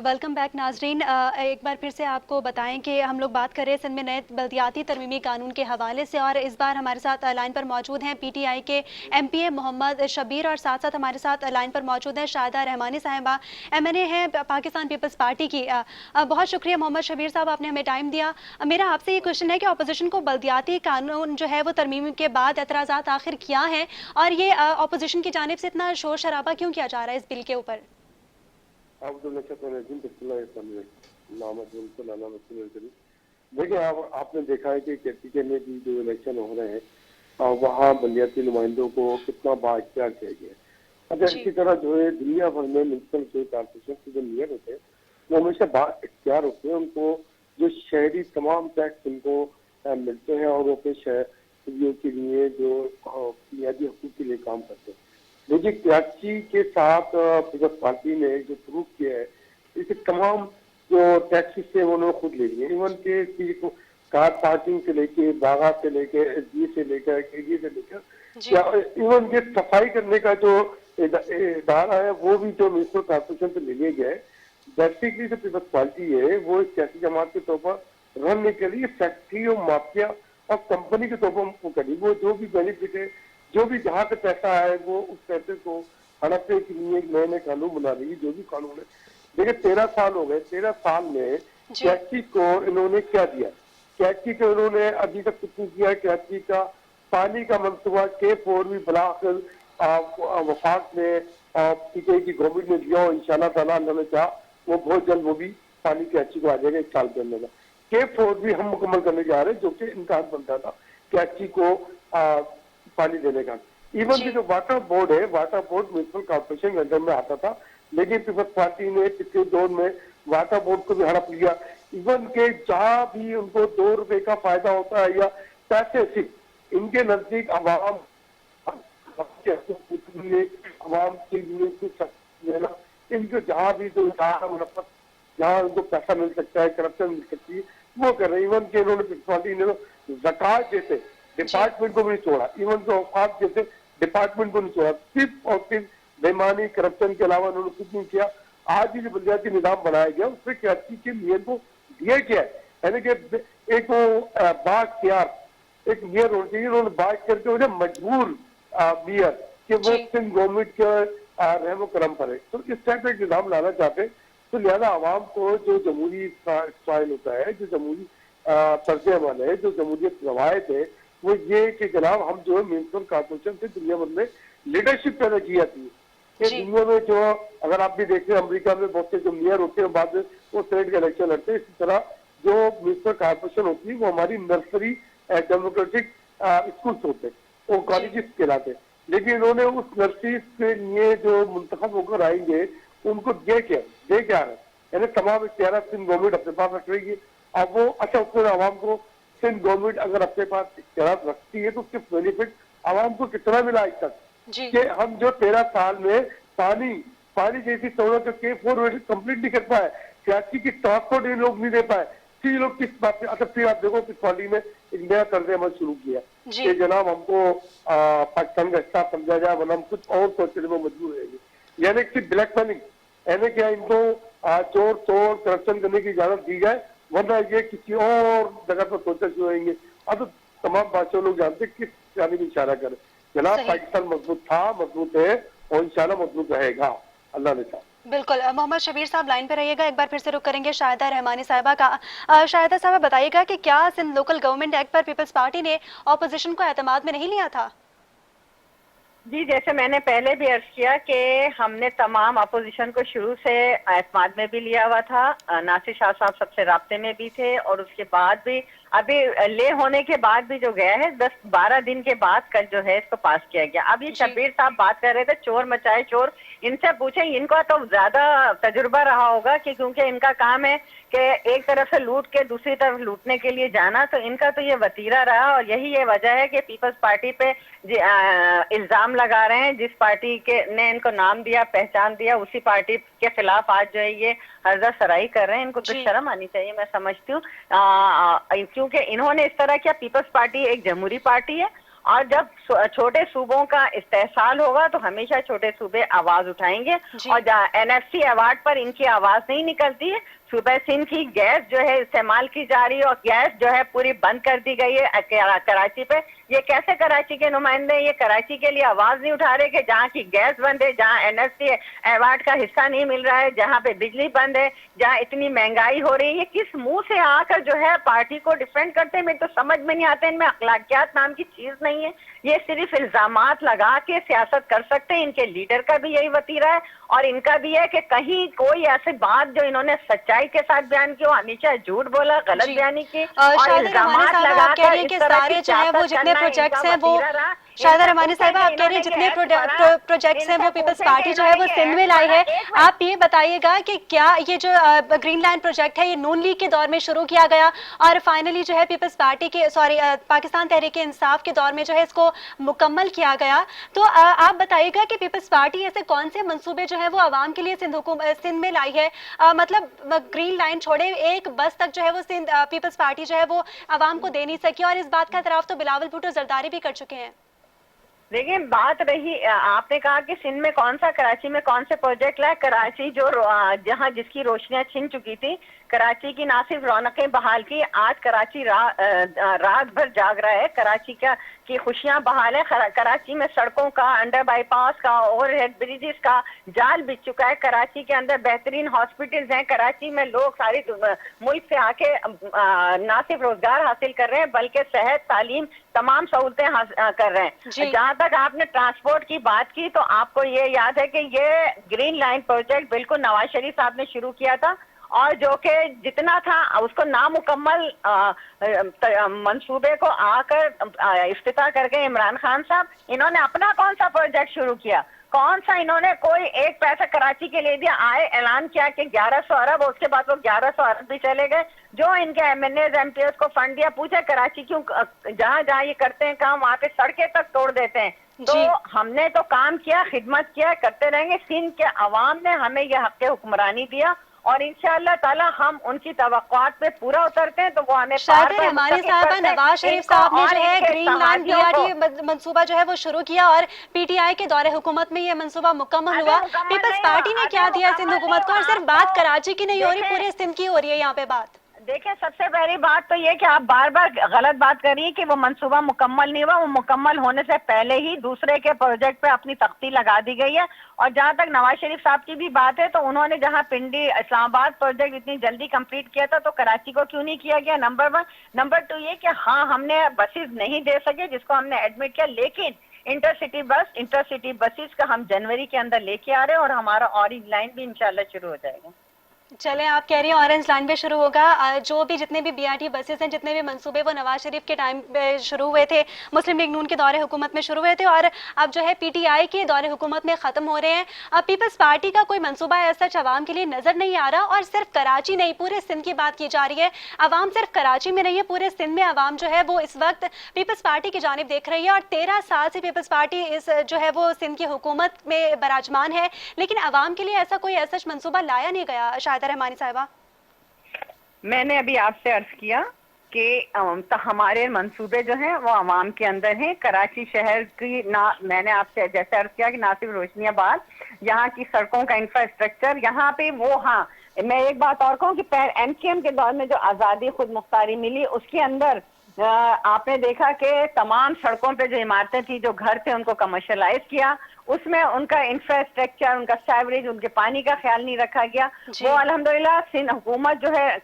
Welcome back नाजरीन। एक बार फिर से आपको बताएं कि हम लोग बात कर रहे हैं सिंध में नए बल्दियाती तरमीमी कानून के हवाले से, और इस बार हमारे साथ लाइन पर मौजूद हैं पीटीआई के एमपीए मोहम्मद शबीर, और साथ साथ हमारे साथ लाइन पर मौजूद हैं शाहिदा रहमानी साहिबा, एमएनए हैं पाकिस्तान पीपल्स पार्टी की। बहुत शुक्रिया मोहम्मद शबीर साहब, आपने हमें टाइम दिया। मेरा आपसे ये क्वेश्चन है कि अपोजिशन को बल्दियाती कानून जो है वो तरमीमी के बाद एतराज़ात आखिर क्या हैं, और ये अपोजिशन की जानिब से इतना शोर शराबा क्यों किया जा रहा है इस बिल के ऊपर? देखिए, आपने देखा है कि केपीके में भी जो इलेक्शन हो रहे हैं वहाँ बलियाती नुमाइंदों को कितना बाइख्तियार किया गया है। अच्छा, इसी तरह जो है दुनिया भर में म्यूनसिपल कॉर्पोरेशन के जो मेयर होते हैं वो हमेशा बाइख्तियार होते हैं। उनको जो शहरी तमाम टैक्स उनको मिलते हैं और वो अपने शहरियों के लिए जो बुनियादी हकूक के लिए काम करते हैं। देखिए, कराची के साथ पीपल्स पार्टी ने जो प्रूव किया है, इसे तमाम जो टैक्सी से उन्होंने खुद ले लिए। इवन के कार पार्किंग से लेके, बागा से लेके, एसडी से लेकर, केजी से लेकर, इवन के सफाई करने का जो इदारा है वो भी जो म्यूनसिपल कॉर्पोरेशन से ले लिए गए। बेसिकली जो पीपल्स पार्टी है वो एक सियासी जमात के तौर पर रन के लिए फैक्ट्री और माफिया और कंपनी के तौर पर करी। वो जो भी बेनिफिट है, जो भी जहाँ से पैसा है, वो उस पैसे को हड़पने के लिए एक नए नए कानून बना रही है। जो भी कानून है, देखिए 13 साल हो गए, 13 साल में कराची को इन्होंने क्या दिया? कराची को इन्होंने अभी तक कुछ नहीं किया। कराची का पानी का मंसूबा K4 भी बलाखिर वफाक में पीटीआई की गवर्नमेंट ने दिया, और इंशाल्लाह ताला अल्लाह ने चाहा वो बहुत जल्द वो भी पानी कराची को आ जाएगा 1 साल के अंदर। K4 भी हम मुकम्मल करने जा रहे हैं, जो कि इम्तिहान बनता था कराची को पानी देने का। इवन की जो वाटर बोर्ड है, वाटर बोर्ड म्यूनसिपल कॉर्पोरेशन के अंदर में आता था, लेकिन पीपल्स पार्टी ने पिछले दौर में वाटर बोर्ड को भी हड़प लिया। इवन के जहाँ भी उनको 2 रुपए का फायदा होता है या पैसे सिर्फ इनके नजदीक आवाम के लिए कुछ लेना, इनको जहाँ भी जो मुनफत जहाँ उनको पैसा मिल सकता है, करप्शन मिल सकती है, वो कर रहे हैं। इवन के इन्होंने पीपल्स पार्टी ने ज़कात जैसे डिपार्टमेंट को भी नहीं छोड़ा, इवन जो औकात जैसे डिपार्टमेंट को नहीं छोड़ा। सिर्फ और सिर्फ बेईमानी, करप्शन के अलावा उन्होंने कुछ नहीं किया। आज भी जो बल्दियाती निजाम बनाया गया उसमें कराची के मेयर को दिया गया है, यानी कि एक वो बाख्तियार एक मेयर होना चाहिए। उन्होंने बात करके उन्हें मजबूर मेयर कि वो सिंध गवर्नमेंट के रहमो करम पर है। तो इस टाइप का एक निजाम लाना चाहते, तो लिहाजा आवाम को जो जमहूरी स्टाइल होता है, जो जमहूरी तर्ज अमल है, जो जमहूरियत रवायत है, वो ये कि जनाब हम जो है म्यूनसिपल कॉर्पोरेशन से दुनिया भर में लीडरशिप पैदा की जाती है। दुनिया में जो अगर आप भी देखते हैं अमेरिका में बहुत से जो मेयर होते हैं बाद में वो सेनेट के इलेक्शन लड़ते हैं, इसी तरह जो म्यूनसिपल कॉर्पोरेशन होती है वो हमारी नर्सरी डेमोक्रेटिक स्कूल्स होते हैं, वो कॉलेजेस कहलाते हैं। लेकिन इन्होंने उस नर्सरी के लिए जो मुंतखब होकर आएंगे उनको दे क्या रहे, यानी तमाम इख्तियार सिंध गवर्नमेंट अपने पास रख रही है। अब वो अच्छा, उसमें आवाम को सिंध गवर्नमेंट अगर अपने पास इख्तियार रखती है तो उसके बेनिफिट आवाम को कितना मिला आज तक कि हम जो 13 साल में पानी जैसी सहूलत K4 कंप्लीट नहीं कर पाए, कराची की ट्रांसपोर्ट ये लोग नहीं दे पाए, फिर लोग किस बात से? अच्छा, फिर आप देखो किस पार्टी ने एक नया तर्ज अमल शुरू किया कि जनाब हमको पाकिस्तान का हिस्सा समझा जाए वरना हम कुछ और सोचने में मजबूर रहेंगे। यानी कि ब्लैक मनी, यानी क्या इनको चोर तोड़ करप्शन करने की इजाजत दी जाए, वरना ये किसी और जगह पर सोचना शुरू होंगे। अब तो तमाम बादशाह लोग जानते किस जानिब इशारा करें। जनाब पाकिस्तान मजबूत था, मजबूत है और इंशाल्लाह मजबूत रहेगा, अल्लाह ने चाहा। बिल्कुल। मोहम्मद शबीर साहब लाइन पे रहिएगा, एक बार फिर से रुक करेंगे शाहिदा रहमानी साहिबा का। शाहिदा साहब बताइएगा कि क्या सिंध लोकल गवर्नमेंट एक्ट पर पीपल्स पार्टी ने ऑपोजिशन को एतमाद में नहीं लिया था? जी, जैसे मैंने पहले भी अर्ज किया कि हमने तमाम अपोजिशन को शुरू से एतमाद में भी लिया हुआ था। नासिर शाह साहब सबसे राब्ते में भी थे, और उसके बाद भी अभी ले होने के बाद भी जो गया है 10-12 दिन के बाद कल जो है इसको पास किया गया। अब ये शबीर साहब बात कर रहे थे चोर मचाए चोर, इनसे पूछें, इनका तो ज्यादा तजुर्बा रहा होगा कि क्योंकि इनका काम है कि एक तरफ से लूट के दूसरी तरफ लूटने के लिए जाना, तो इनका तो ये वतीरा रहा। और यही ये वजह है कि पीपल्स पार्टी पे इल्जाम लगा रहे हैं। जिस पार्टी के ने इनको नाम दिया, पहचान दिया, उसी पार्टी के खिलाफ आज जो है ये हर्जा सराई कर रहे हैं। इनको तो शर्म आनी चाहिए, मैं समझती हूँ, क्योंकि इन्होंने इस तरह किया। पीपल्स पार्टी एक जमहूरी पार्टी है और जब छोटे सूबों का इस्तेहसाल होगा तो हमेशा छोटे सूबे आवाज उठाएंगे। और एनएफसी अवार्ड पर इनकी आवाज नहीं निकलती है। सूबे सिंध की गैस जो है इस्तेमाल की जा रही है और गैस जो है पूरी बंद कर दी गई है कराची पे। ये कैसे कराची के नुमाइंदे ये कराची के लिए आवाज नहीं उठा रहे कि जहाँ की गैस बंद है, जहाँ एनएफसी अवार्ड का हिस्सा नहीं मिल रहा है, जहाँ पे बिजली बंद है, जहाँ इतनी महंगाई हो रही है। ये किस मुंह से आकर जो है पार्टी को डिफेंड करते हैं, मेरे तो समझ में नहीं आते। इनमें अखलाकियात नाम की चीज नहीं है। ये सिर्फ इल्जामात लगा के सियासत कर सकते हैं। इनके लीडर का भी यही वतीरा है और इनका भी है कि कहीं कोई ऐसी बात जो इन्होंने सच्चाई के साथ बयान की, हमेशा झूठ बोला, गलत बयानी की और इल्जामात लगाकर इस तरह की सियासत करना प्रोजेक्ट्स हैं वो शायदा रहमानी साहिबा, आप कह रहे हैं जितने प्रोजेक्ट्स हैं वो पीपल्स पार्टी जो है वो सिंध में लाई है। आप ये बताइएगा कि क्या ये जो ग्रीन लैंड प्रोजेक्ट है ये नून लीग के दौर में शुरू किया गया और फाइनली जो है पीपल्स पार्टी के पाकिस्तान तहरीक इंसाफ के दौर में जो है इसको मुकम्मल किया गया। तो आप बताइएगा कि पीपल्स पार्टी ऐसे कौन से मंसूबे जो है वो आवाम के लिए सिंध में लाई है? मतलब ग्रीन लाइन छोड़े एक बस तक जो है वो सिंध पीपल्स पार्टी जो है वो आवाम को दे नहीं सकी और इस बात का एतराफ तो बिलावल भुट्टो जरदारी भी कर चुके हैं। देखिए, बात रही आपने कहा कि सिंध में कौन सा, कराची में कौन से प्रोजेक्ट लाए। कराची जो जहां जिसकी रोशनियां छिन चुकी थी, कराची की ना सिर्फ रौनकें बहाल की, आज कराची रात भर जाग रहा है। कराची की खुशियां बहाल है। कराची में सड़कों का, अंडर बाईपास का, ओवरहेड ब्रिजेस का जाल बिछ चुका है। कराची के अंदर बेहतरीन हॉस्पिटल्स हैं। कराची में लोग सारी मुल्क से आके ना सिर्फ रोजगार हासिल कर रहे हैं बल्कि सेहत, तालीम, तमाम सहूलतें कर रहे हैं। जहां तक आपने ट्रांसपोर्ट की बात की तो आपको ये याद है कि ये ग्रीन लाइन प्रोजेक्ट बिल्कुल नवाज शरीफ साहब ने शुरू किया था और जो कि जितना था उसको नामुकम्मल मंसूबे को आकर इफ्तिताह कर गए इमरान खान साहब। इन्होंने अपना कौन सा प्रोजेक्ट शुरू किया? कौन सा इन्होंने कोई एक पैसा कराची के लिए दिया? आए ऐलान किया कि 1100 अरब, उसके बाद वो 1100 अरब भी चले गए। जो इनके एमएनएज एमपीएस को फंड दिया, पूछे कराची क्यों जहां जहां ये करते हैं काम वहां पे सड़कें तक तोड़ देते हैं। तो हमने तो काम किया, खिदमत किया, करते रहेंगे। सिंध के अवाम ने हमें यह हक हुक्मरानी दिया और इंशाअल्लाह ताला हम उनकी तवक्कुआत पे पूरा उतरते हैं तो वो हमें नवाज शरीफ साहब ने जो है ग्रीन लैंड बीआरटी मंसूबा जो है वो शुरू किया और पीटीआई के दौरे हुकूमत में ये मंसूबा मुकम्मल हुआ। पीपल्स पार्टी ने क्या दिया सिंध हुकूमत को? और सिर्फ बात कराची की नहीं हो रही, पूरे सिंध की हो रही है यहाँ पे बात। देखिए, सबसे पहली बात तो ये कि आप बार बार गलत बात कर रही है कि वो मंसूबा मुकम्मल नहीं हुआ। वो मुकम्मल होने से पहले ही दूसरे के प्रोजेक्ट पे अपनी तख्ती लगा दी गई है। और जहां तक नवाज शरीफ साहब की भी बात है तो उन्होंने जहां पिंडी इस्लामाबाद प्रोजेक्ट इतनी जल्दी कंप्लीट किया था तो कराची को क्यों नहीं किया गया? नंबर 1। नंबर 2 ये कि हाँ, हमने बसेस नहीं दे सके जिसको हमने एडमिट किया, लेकिन इंटरसिटी बसेस का हम जनवरी के अंदर लेके आ रहे हैं और हमारा ऑरेंज लाइन भी इंशाल्लाह शुरू हो जाएगा। चले, आप कह रही हैं ऑरेंज लाइन पे शुरू होगा। जो भी जितने भी बीआरटी बसेस हैं, जितने भी मंसूबे वो नवाज शरीफ के टाइम पे शुरू हुए थे, मुस्लिम लीग नून के दौरे हुकूमत में शुरू हुए थे और अब जो है पीटीआई के दौरे हुकूमत में ख़त्म हो रहे हैं। अब पीपल्स पार्टी का कोई मंसूबा ऐसा अवाम के लिए नज़र नहीं आ रहा और सिर्फ कराची नहीं पूरे सिंध की बात की जा रही है। अवाम सिर्फ कराची में नहीं है, पूरे सिंध में अवाम जो है वो इस वक्त पीपल्स पार्टी की जानिब देख रही है और 13 साल से पीपल्स पार्टी इस जो है वो सिंध की हुकूमत में बराजमान है, लेकिन अवाम के लिए ऐसा कोई ऐसा मंसूबा लाया नहीं गया। शाहिदा रहमानी साहिबा, मैंने अभी आपसे अर्ज किया कि हमारे मंसूबे जो हैं वो आवाम के अंदर हैं। कराची शहर की मैंने आपसे जैसे अर्ज किया कि ना सिर्फ रोशनियां बहाल, यहाँ की सड़कों का इंफ्रास्ट्रक्चर यहाँ पे वो। हाँ, मैं एक बात और कहूँ कि एमकेएम के दौर में जो आज़ादी खुद मुख्तारी मिली उसके अंदर आपने देखा कि तमाम सड़कों पे जो इमारतें थी, जो घर थे, उनको कमर्शलाइज किया। उसमें उनका इंफ्रास्ट्रक्चर, उनका साइवरेज, उनके पानी का ख्याल नहीं रखा गया। वो अल्हम्दुलिल्लाह सिंध हुकूमत जो है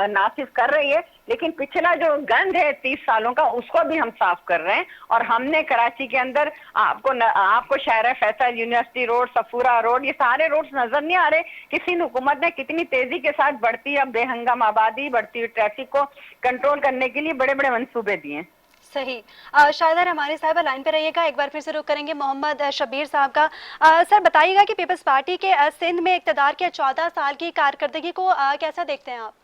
ना सिर्फ कर रही है, लेकिन पिछला जो गंद है 30 सालों का उसको भी हम साफ कर रहे हैं। और हमने कराची के अंदर आपको Shahrah Faisal, university road, Safoora road, ये सारे रोड नजर नहीं आ रहे कि सिंध हुकूमत ने कितनी तेजी के साथ बढ़ती अब बेहंगाम आबादी, बढ़ती हुई ट्रैफिक को कंट्रोल करने के लिए बड़े बड़े मंसूबे दिए। सही। शाहिदा रहमानी साहब लाइन पे रहिएगा, एक बार फिर से रुक करेंगे मोहम्मद शबीर साहब का। सर बताइएगा कि पीपल्स पार्टी के सिंध में इक़्तिदार के 14 साल की कारकर्दगी को कैसा देखते हैं आप?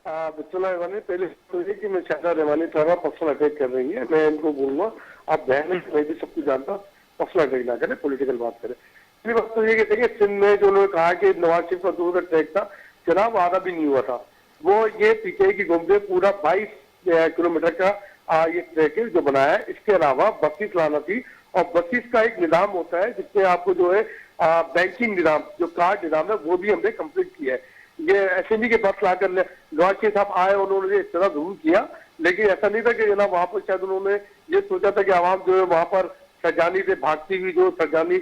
पहले तो ये कि मैं शाहिदा रहमानी साहब पर्सनल अटैक कर रही है, मैं इनको बोलूंगा आप बहन में मैं भी सब कुछ जानता, पर्सनल अटैक ना करें, पॉलिटिकल बात करें। पहली बात तो ये कि देखिए, सिंध में जो उन्होंने कहा कि नवाज शरीफ का 2 अटैक था, जनाब आधा भी नहीं हुआ था। वो ये पीटीआई की घूमते पूरा 22 किलोमीटर का ये पैकेज जो बनाया है, इसके अलावा बसेस लाना थी। और बसेस का एक निजाम होता है जिसमें आपको जो है बैंकिंग निजाम, जो कार्ड निजाम है, वो भी हमने कंप्लीट किया है। ये ऐसे नहीं कि बस लाकर गौरव साहब आए, उन्होंने इस तरह जरूर किया, लेकिन ऐसा नहीं था कि जनाब वहां पर शायद उन्होंने ये सोचा था कि आवाम जो है वहां पर सरजानी से भागती हुई जो सरजानी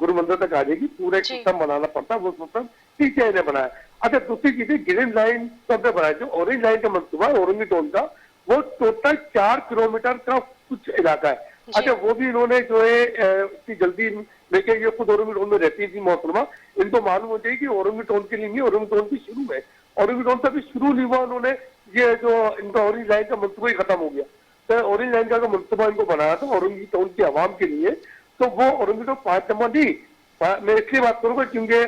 गुरु मंदिर तक आ जाएगी। पूरा एक सिस्टम बनाना पड़ता है, वो सिस्टम टीचर ने बनाया। अच्छा, दूसरी चीज ग्रीन लाइन कब बनाया, जो ऑरेंज लाइन का मंसूबा औरंगीटोन का, वो टोटल 4 किलोमीटर का कुछ इलाका है। अच्छा, वो भी इन्होंने जो है इतनी जल्दी लेके, ये खुद औरंगीटोन में रहती थी मोहतरमा, इनको मालूम हो जाए कि औरंगीटोन के लिए नहीं, औरंगीटोन की शुरू में, औरंगीटोन से भी शुरू नहीं हुआ, उन्होंने ये जो इनका ऑरेंज लाइन का मंसूबा ही खत्म हो गया। तो ऑरेंज लाइन का मंसूबा इनको बनाया था औरंगीटोन की आवाम के लिए, तो वो औरंगीटोन 5 नंबर नहीं, मैं इसलिए बात करूंगा क्योंकि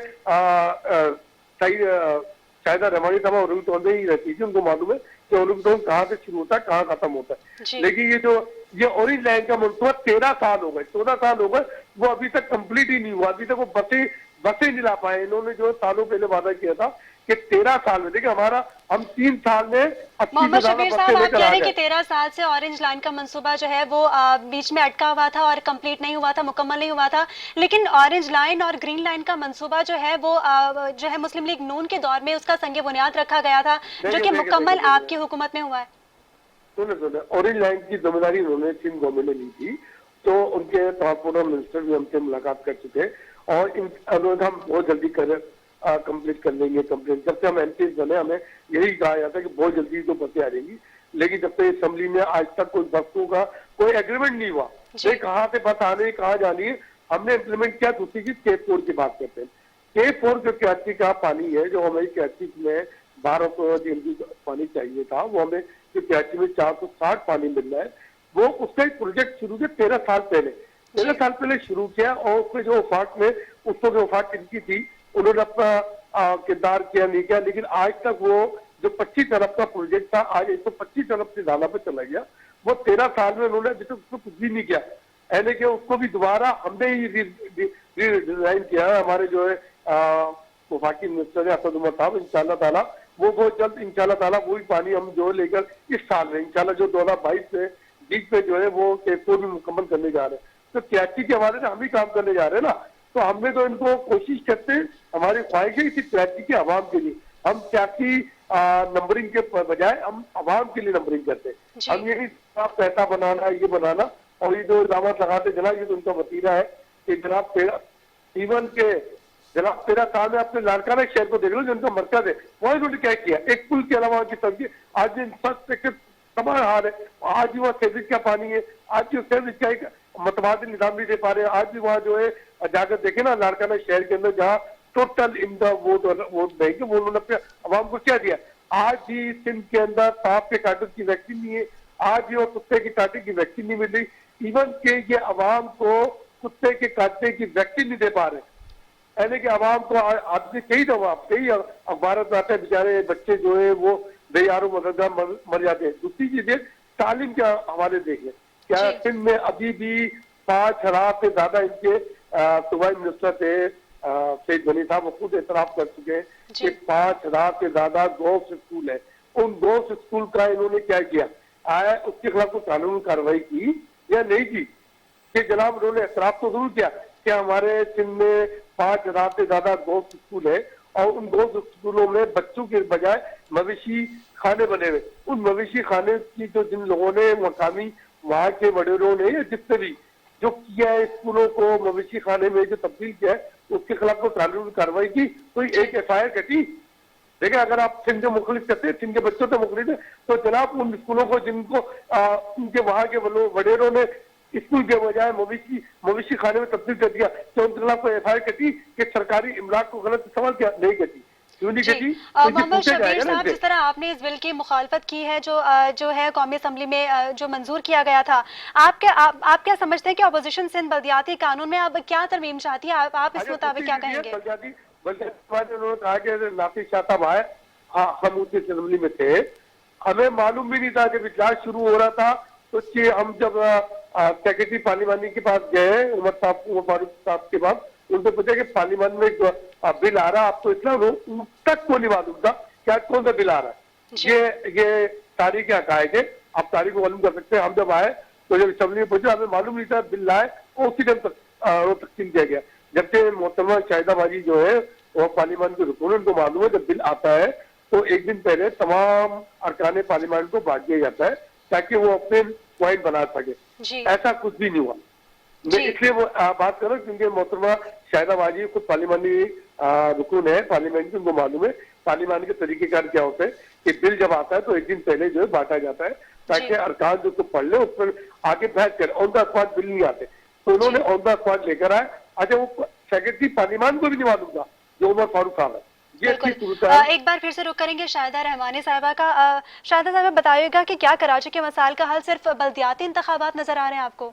शायद रमानी साहब औरंगीटोन में ही रहती थी, उनको मालूम है कि औरंगीटोन कहाँ से शुरू होता है, कहाँ खत्म होता है। लेकिन ये ऑरेंज लाइन का मंसूबा 13 साल हो गए, 14 साल हो गए, वो अभी तक कंप्लीट ही नहीं हुआ। अभी तक वो बसें नहीं ला पाए। इन्होंने जो सालों पहले वादा किया था कि 13 साल में, देखिए हम 3 साल में 80 मोहम्मद से ज्यादा शबीर बसें साहब, आप लेकर कह आ रहे हैं गए। कि 13 साल से ऑरेंज लाइन का मंसूबा जो है वो बीच में अटका हुआ था और कंप्लीट नहीं हुआ था, मुकम्मल नहीं हुआ था। लेकिन ऑरेंज लाइन और ग्रीन लाइन का मंसूबा जो है वो जो है मुस्लिम लीग नून के दौर में उसका संगे बुनियाद रखा गया था, जो कि मुकम्मल आपकी हुकूमत में हुआ है। सुने, ऑरेंज लाइन की जिम्मेदारी उन्होंने सिंध गवर्नमेंट ने ली थी, तो उनके ट्रांसपोर्ट मिनिस्टर भी हमसे मुलाकात कर चुके, और अनुरोध हम बहुत जल्दी कंप्लीट कर लेंगे। कंप्लीट जब से हम एमपी बने, हमें यही कहा जाता है कि बहुत जल्दी तो बसें आ जाएंगी, लेकिन जब तक असेंबली में आज तक कोई बसों का कोई एग्रीमेंट नहीं हुआ, नहीं कहाँ से बस आने कहाँ जानी है, हमने इम्प्लीमेंट किया। दूसरी चीज K4 की बात करते हैं। K4 जो कराची का पानी है, जो हमें कराची में 1200 TMC पानी चाहिए था, वो हमें कराची में 460 पानी मिल रहा है। वो उसका एक प्रोजेक्ट शुरू किया 13 साल पहले शुरू किया, और उसमें जो वफाक में उसको जो वफाक इनकी थी, उन्होंने अपना किरदार किया नहीं किया, लेकिन आज तक वो जो 25 अरब का प्रोजेक्ट था, आज 125 अरब से ज्यादा पे चला गया। वो 13 साल में उन्होंने अभी तक उसको कुछ भी नहीं किया, यानी कि उसको भी दोबारा हमने ही डिजाइन किया है। हमारे जो है वफाकी मिनिस्टर है असद उमर साहब, इंशाल्लाह ताला वो बहुत जल्द इंशाल्लाह ताला वही पानी हम जो लेकर इस साल में इंशाल्लाह जो 2022 से 20 में जो है वो K4 भी मुकम्मल करने जा रहे हैं। तो कराची के हवाले से हम ही काम करने जा रहे हैं ना, तो हमने तो इनको कोशिश करते हैं, हमारी ख्वाहिश है इसी कराची के आवाम के लिए, हम कराची नंबरिंग के बजाय हम आवाम के लिए नंबरिंग करते हैं। हम यही पैसा बनाना, ये बनाना, और ये जो इलामत लगाते जनाब, ये तो उनका वतीरा है कि जनाब 13 साल में अपने लाड़काना शहर को देख लो, जो उनका मरकज है, वही उन्होंने क्या किया, एक पुल के अलावा की सब्जी, आज इंफ्रास्ट्रक्चर तबाह हाल है। आज भी वहाँ सेवरेज का पानी है, आज भी सेवरेज का एक मतबादल निजाम नहीं दे पा रहे। आज भी वहाँ जो है जाकर देखे ना लाड़काना शहर के अंदर, जहाँ टोटल इन द वोट देंगे, वो उन्होंने अपने आवाम को क्या दिया। आज भी सिंध के अंदर सांप के काटने की वैक्सीन नहीं है, आज भी वो कुत्ते के काटने की वैक्सीन नहीं मिल रही, इवन के ये आवाम को कुत्ते के काटने की वैक्सीन नहीं दे पा रहे, यानी कि आवाम को आपने कई अखबार में आते हैं, बेचारे बच्चे जो है वो बेयारो मददगार मर जाते हैं। दूसरी चीजें तालीम के हवाले देखें, क्या सिंध में अभी भी 5,000 से ज्यादा इनके सूबाई मिनिस्टर थे सैयद गनी साहब, वो खुद एतराफ कर चुके हैं कि 5,000 से ज्यादा गर्ल्स स्कूल है। उन गर्ल्स स्कूल का इन्होंने क्या किया, आया उसके खिलाफ कोई कानूनी कार्रवाई की या नहीं की? कि जनाब उन्होंने एतराफ तो जरूर किया कि हमारे सिंध में 5,000 से ज्यादा गर्ल्स स्कूल है, और उन गर्ल्स स्कूलों में बच्चों के बजाय मवेशी खाने बने हुए। उन मवेशी खाने की जो जिन लोगों ने मकामी वहाँ के वडेरों ने जिसने भी जो किया है स्कूलों को मवेशी खाने में जो तब्दील किया है, उसके खिलाफ कोई कानूनी कार्रवाई की, कोई एक FIR कटी? देखिए, अगर आप सिंध के मुखलिफ करते हैं, सिंध के बच्चों से मुखलिफ है, तो जनाब उन स्कूलों को जिनको उनके वहाँ के वडेरों ने स्कूल के बजाय मवेशी खाने में तब्दील कर दिया, तो उनके खिलाफ कोई FIR कटी कि सरकारी इमलाक को गलत इस्तेमाल किया? नहीं कटी। मोहम्मद शबीर साहब, जिस तरह आपने इस बिल की मुखालफत की है जो है कौमी असम्बली में जो मंजूर किया गया था, आप क्या समझते हैं कि अपोजिशन सिंध बल्दियाती कानून में अब क्या तरमीम चाहती है? आप इस मुताबिक क्या कहेंगे? उन्होंने कहा कि नासिर शाह साहब आए, हम उस असम्बली में थे, हमें मालूम भी नहीं था जब इजलास शुरू हो रहा था, तो हम जब सेक्रेटरी पार्लिमानी के पास गए, उमर फारूक साहब के पास, उनसे पूछा कि पार्लियामेंट में एक बिल आ रहा, आपको इतना तक को नहीं मालूम था क्या कौन सा बिल आ रहा है। ये तारीख हकायक है, आप तारीख को मालूम कर सकते हैं। हम जब आए तो जब असेंबली में पहुंचे हमें मालूम नहीं था बिल लाए और उसी टाइम तक वो तकसीम किया गया। जबकि मोहतरमा शाहिदा बाजी जो है वो पार्लियामेंट के रुकून, उनको मालूम है जब बिल आता है तो एक दिन पहले तमाम अरकान पार्लियामेंट को बांट दिया जाता है ताकि वो अपने पॉइंट बना सके। ऐसा कुछ भी नहीं हुआ। मैं इसलिए वो बात कर रहा हूँ क्योंकि मोहतरमा शाहिदा बाजी खुद पार्लियामेंट्री रुकून है पार्लियामेंट की, उनको मालूम है पार्लियामेंट के तरीकेकार क्या होते हैं कि बिल जब आता है तो एक दिन पहले जो है बांटा जाता है ताकि अरकान जो पढ़ ले उस पर आगे बहस करे। ऑन द स्पॉट बिल नहीं आते तो उन्होंने ऑन द स्पॉट लेकर आए। अच्छा, वो सेक्रेटरी पार्लियामेंट को भी नहीं मालूम था जो उमर फारूक साहब है। एक बार फिर से रुक करेंगे शाहिदा रहमानी साहिबा का। शाहिदा साहिबा बताइएगा कि क्या कराची के मसाइल का हल सिर्फ बल्दियाती इंतखाबात नजर आ रहे हैं आपको?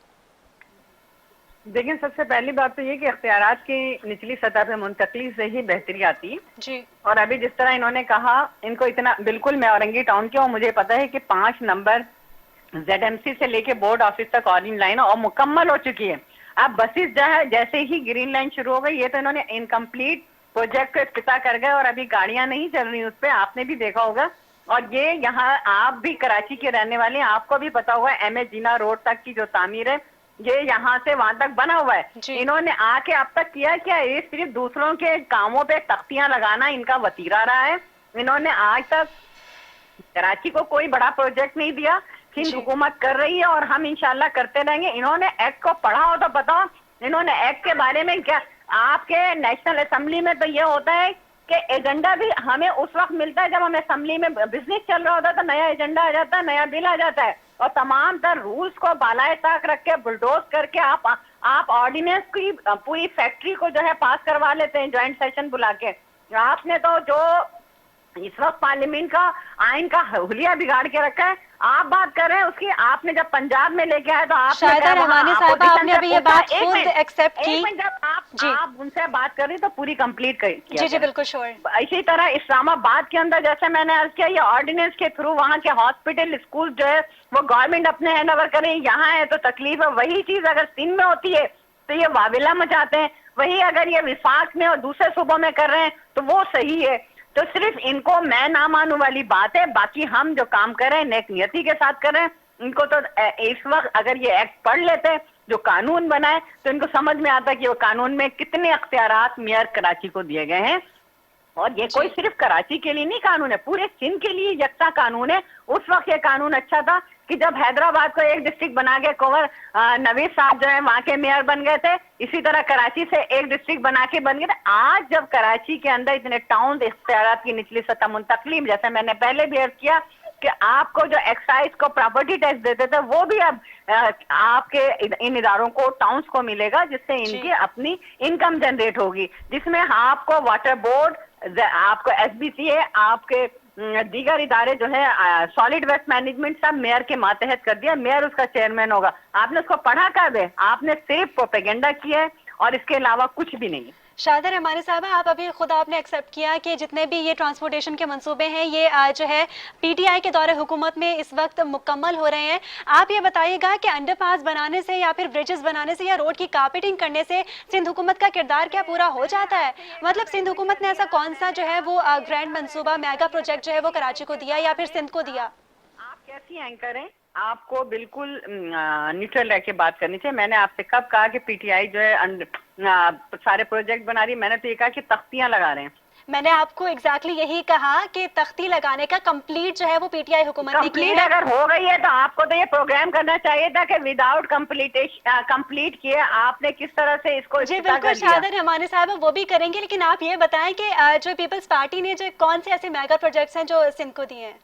देखिए, सबसे पहली बात तो ये कि इख्तियारात की निचली सतह पे मुंतकली से ही बेहतरी आती है जी। और अभी जिस तरह इन्होंने कहा, इनको इतना बिल्कुल, मैं औरंगी टाउन की हूँ, मुझे पता है कि 5 नंबर ZMC से लेके बोर्ड ऑफिस तक ऑरेंज लाइन और मुकम्मल हो चुकी है। अब बसेस जो है जैसे ही ग्रीन लाइन शुरू हो गई, ये तो इन्होंने इनकम्प्लीट प्रोजेक्ट को इफ्तिताह कर गए और अभी गाड़ियां नहीं चल रही उस पर, आपने भी देखा होगा। और ये यहाँ आप भी कराची के रहने वाले हैं, आपको भी पता होगा MS जीना रोड तक की जो तामीर है ये यहाँ से वहां तक बना हुआ है। इन्होंने आके अब तक किया क्या? ये सिर्फ दूसरों के कामों पे तख्तियां लगाना इनका वतीरा रहा है। इन्होंने आज तक कराची को कोई बड़ा प्रोजेक्ट नहीं दिया। सिंध हुकूमत कर रही है और हम इंशाल्लाह करते रहेंगे। इन्होंने एक्ट को पढ़ा हो तो बताओ, इन्होंने एक्ट के बारे में क्या? आपके नेशनल असेंबली में तो ये होता है कि एजेंडा भी हमें उस वक्त मिलता है जब हमें असेंबली में बिजनेस चल रहा होता है, तो नया एजेंडा आ जाता है, नया बिल आ जाता है और तमाम तर रूल्स को बालाए ताक रख के बुलडोज करके आप ऑर्डिनेंस की पूरी फैक्ट्री को जो है पास करवा लेते हैं ज्वाइंट सेशन बुला के। आपने तो जो इस वक्त पार्लियामेंट का आइन का हुलिया बिगाड़ के रखा है। आप बात कर रहे हैं उसकी, आपने जब पंजाब में लेके आए तो आपने अभी ये बात खुद एक्सेप्ट की। जब आप उनसे बात कर रही तो पूरी कंप्लीट किया। जी बिल्कुल श्योर। इसी तरह इस्लामाबाद के अंदर जैसे मैंने अर्ज किया, ये ऑर्डिनेंस के थ्रू वहाँ के हॉस्पिटल स्कूल जो है वो गवर्नमेंट अपने हैंड ओवर करे। यहाँ है तो तकलीफ है। वही चीज अगर सिंध में होती है तो ये वाविला मचाते हैं, वही अगर ये विफाक में और दूसरे सूबों में कर रहे हैं तो वो सही है। तो सिर्फ इनको मैं ना मानू वाली बात है, बाकी हम जो काम कर रहे हैं नेक नियति के साथ कर रहे हैं। इनको तो इस वक्त अगर ये एक्ट पढ़ लेते हैं जो कानून बना है तो इनको समझ में आता है कि वो कानून में कितने अख्तियारात मेयर कराची को दिए गए हैं। और ये कोई सिर्फ कराची के लिए नहीं कानून है, पूरे सिंध के लिए यकसा कानून है। उस वक्त ये कानून अच्छा था कि जब हैदराबाद को एक डिस्ट्रिक्ट बना के कुंवर नवीद साहब जो है वहां के मेयर बन गए थे, इसी तरह कराची से एक डिस्ट्रिक्ट बना के बन गए थे। आज जब कराची के अंदर इतने टाउन इख्तियारात की निचली सतह मुंतकलीम, जैसे मैंने पहले भी अर्ज किया कि आपको जो एक्साइज को प्रॉपर्टी टैक्स देते थे वो भी अब आपके इन इदारों को टाउन्स को मिलेगा, जिससे इनकी अपनी इनकम जनरेट होगी, जिसमें आपको वाटर बोर्ड, आपको SBCA, आपके दीगर इदारे जो है सॉलिड वेस्ट मैनेजमेंट सब मेयर के मातहत कर दिया। मेयर उसका चेयरमैन होगा। आपने उसको पढ़ा कब है? आपने सिर्फ प्रोपेगेंडा किया है और इसके अलावा कुछ भी नहीं है। शाहिदा रहमानी साहब, आप अभी खुद आपने एक्सेप्ट किया कि जितने भी ये ट्रांसपोर्टेशन के मंसूबे हैं ये जो है PTI के दौरे हुकूमत में इस वक्त मुकम्मल हो रहे हैं। आप ये बताइएगा कि अंडरपास बनाने से या फिर ब्रिजेस बनाने से या रोड की कारपेटिंग करने से सिंध हुकूमत का किरदार क्या पूरा हो जाता है? मतलब सिंध हुकूमत ने ऐसा कौन सा जो है वो ग्रैंड मंसूबा मेगा प्रोजेक्ट जो है वो कराची को दिया या फिर सिंध को दिया? आप कैसी एंकर हैं? आपको बिल्कुल न्यूट्रल रह के बात करनी चाहिए। मैंने आपसे कब कहा कि PTI जो है सारे प्रोजेक्ट बना रही है? मैंने तो ये कहा कि तख्तियां लगा रहे हैं। मैंने आपको एग्जैक्टली यही कहा कि तख्ती लगाने का कंप्लीट जो है वो PTI हुकूमत ने की है। अगर हो गई है तो आपको तो ये प्रोग्राम करना चाहिए था कि विदाउट कंप्लीट किए आपने किस तरह से इसको। जी बिल्कुल शाहिदा रहमानी साहब वो भी करेंगे, लेकिन आप ये बताएं कि जो पीपल्स पार्टी ने जो कौन से ऐसे मेगा प्रोजेक्ट्स हैं जो सिंध को दिए हैं?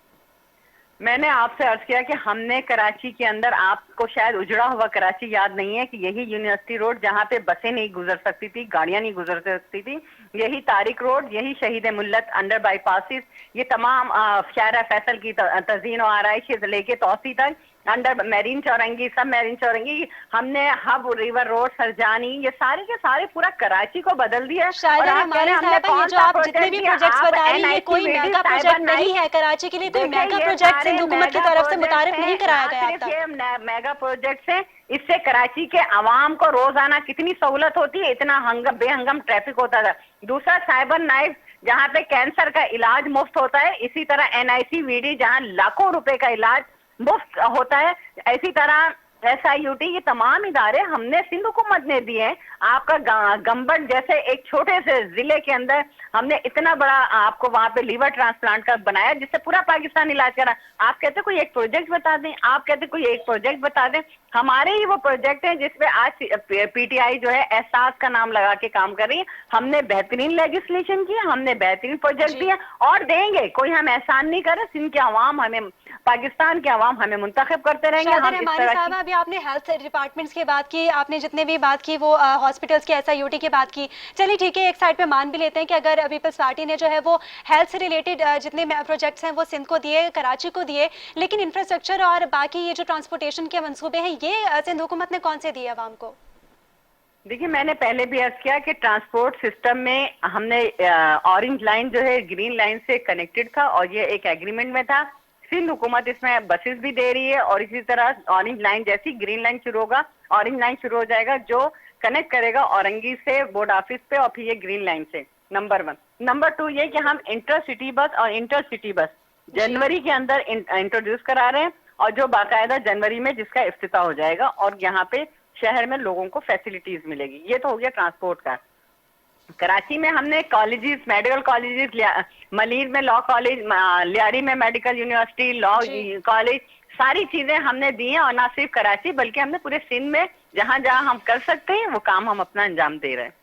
मैंने आपसे अर्ज किया कि हमने कराची के अंदर, आपको शायद उजड़ा हुआ कराची याद नहीं है कि यही यूनिवर्सिटी रोड जहाँ पे बसें नहीं गुजर सकती थी, गाड़ियां नहीं गुजर सकती थी, यही तारिक रोड, यही शहीद मुल्लत अंडर बाईपासिस, ये तमाम शारा फैसल की तज़ीन और आराइश से लेके तौसी तक अंडर मेरीन चौरंगी, सब मेरीन चौरंगी, हमने हब रिवर रोड, सरजानी, ये सारे के सारे पूरा कराची को बदल दिया। शायद हमारे साहब ये जो आप जितने भी प्रोजेक्ट्स बता रही हैं ये कोई मेगा प्रोजेक्ट नहीं है कराची के लिए, कोई मेगा प्रोजेक्ट सिंध हुकूमत की तरफ से मुतारिफ नहीं कराया गया था। ये मेगा प्रोजेक्ट है, इससे कराची के अवाम को रोजाना कितनी सहूलत होती है, इतना बेहंगम ट्रैफिक होता था। दूसरा साइबर नाइफ जहाँ पे कैंसर का इलाज मुफ्त होता है, इसी तरह NICVD जहाँ लाखों रुपए का इलाज वो होता है। इसी तरह SIUT ये तमाम इदारे हमने सिंध हुकूमत ने दिए हैं। आपका गंबट जैसे एक छोटे से जिले के अंदर हमने इतना बड़ा आपको वहां पे लीवर ट्रांसप्लांट का बनाया जिससे पूरा पाकिस्तान इलाज करा। आप कहते कोई एक प्रोजेक्ट बता दें, आप कहते कोई एक प्रोजेक्ट बता दें। हमारे ही वो प्रोजेक्ट है जिसपे आज PTI जो है एहसास का नाम लगा के काम कर रही है। हमने बेहतरीन लेजिस्लेशन किया, हमने बेहतरीन प्रोजेक्ट दिया और देंगे। कोई हम एहसान नहीं कर रहे। सिंध के अवाम हमें, पाकिस्तान के अवाम हमें मुंतखब करते रहेंगे। हम इस तरह साहब, अभी आपने हेल्थ डिपार्टमेंट्स की बात की, आपने जितने भी बात की वो हॉस्पिटल्स की SIUT की बात की। चलिए ठीक है, एक साइड पे मान भी लेते हैं कि अगर पीपल्स पार्टी ने जो है वो हेल्थ से रिलेटेड जितने प्रोजेक्ट्स हैं वो सिंध को दिए, कराची को दिए, लेकिन इंफ्रास्ट्रक्चर और बाकी ये जो ट्रांसपोर्टेशन के मंसूबे हैं ये सिंध हुकूमत ने कौन से दिए अवाम को? देखिए, मैंने पहले भी अर्ज किया कि ट्रांसपोर्ट सिस्टम में हमने ऑरेंज लाइन जो है ग्रीन लाइन से कनेक्टेड था और ये एक एग्रीमेंट में था। सिंध हुकूमत इसमें बसेस भी दे रही है और इसी तरह ऑरेंज लाइन जैसी ग्रीन लाइन शुरू होगा, ऑरेंज लाइन शुरू हो जाएगा जो कनेक्ट करेगा औरंगी से बोर्ड ऑफिस पे और फिर ये ग्रीन लाइन से। नंबर 1। नंबर 2 ये कि हम इंटरसिटी बस और इंटरसिटी बस जनवरी के अंदर इंट्रोड्यूस करा रहे हैं और जो बाकायदा जनवरी में जिसका इफ्तिताह हो जाएगा और यहाँ पे शहर में लोगों को फैसिलिटीज मिलेगी। ये तो हो गया ट्रांसपोर्ट का। कराची में हमने कॉलेजेस, मेडिकल कॉलेजेस, मलीर में लॉ कॉलेज, लियारी में मेडिकल यूनिवर्सिटी, लॉ कॉलेज, सारी चीजें हमने दी हैं और ना सिर्फ कराची बल्कि हमने पूरे सिंध में जहां जहां हम कर सकते हैं वो काम हम अपना अंजाम दे रहे हैं।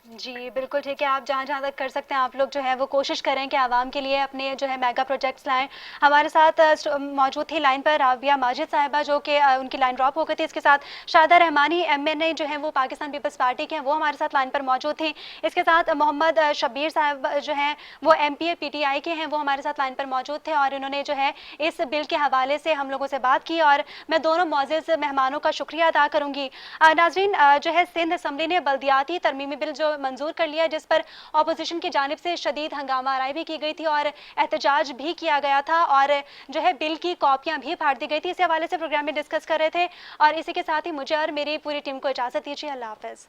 जी बिल्कुल ठीक है, आप जहाँ जहाँ तक कर सकते हैं आप लोग जो है वो कोशिश करें कि आवाम के लिए अपने जो है मेगा प्रोजेक्ट्स लाएं। हमारे साथ मौजूद थी लाइन पर राबिया माजिद साहिबा जो कि उनकी लाइन ड्रॉप हो गई थी। इसके साथ शादा रहमानी MNA जो है वो पाकिस्तान पीपल्स पार्टी के हैं, वो हमारे साथ लाइन पर मौजूद थी। इसके साथ मोहम्मद शबीर साहब जो हैं वो MPA PTI के हैं, वो हमारे साथ लाइन पर मौजूद थे और इन्होंने जो है इस बिल के हवाले से हम लोगों से बात की और मैं दोनों मौजूद मेहमानों का शुक्रिया अदा करूँगी। नाजरीन, जो है सिंध असम्बली ने बल्दियाती तरमीमी बिल जो मंजूर कर लिया जिस पर अपोजिशन की जानिब से शदीद हंगामा आराई भी की गई थी और एहतजाज भी किया गया था और जो है बिल की कॉपियां भी फाड़ दी गई थी। इस हवाले से प्रोग्राम में डिस्कस कर रहे थे और इसी के साथ ही मुझे और मेरी पूरी टीम को इजाजत दीजिए। अल्लाह हाफिज।